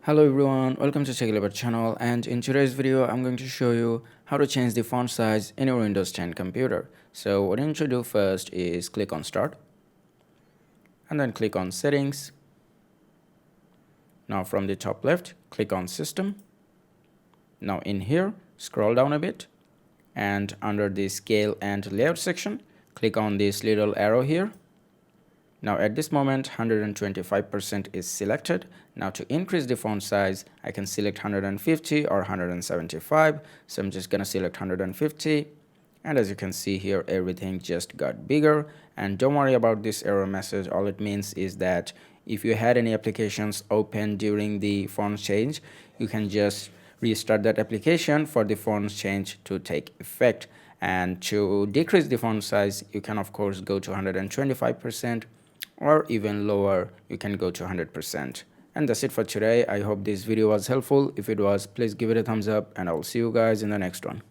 Hello everyone, welcome to TechLabor channel, and in today's video I'm going to show you how to change the font size in your Windows 10 computer. So what you need to do first is click on Start and then click on Settings. Now from the top left, click on System. Now in here, scroll down a bit and under the Scale and Layout section, click on this little arrow here. Now at this moment 125% is selected. Now to increase the font size, I can select 150 or 175. So I'm just gonna select 150, and as you can see here, everything just got bigger. And don't worry about this error message. All it means is that if you had any applications open during the font change, you can just restart that application for the font change to take effect. And to decrease the font size, you can of course go to 125%, or even lower, you can go to 100%. And that's it for today. I hope this video was helpful. If it was, please give it a thumbs up, and I'll see you guys in the next one.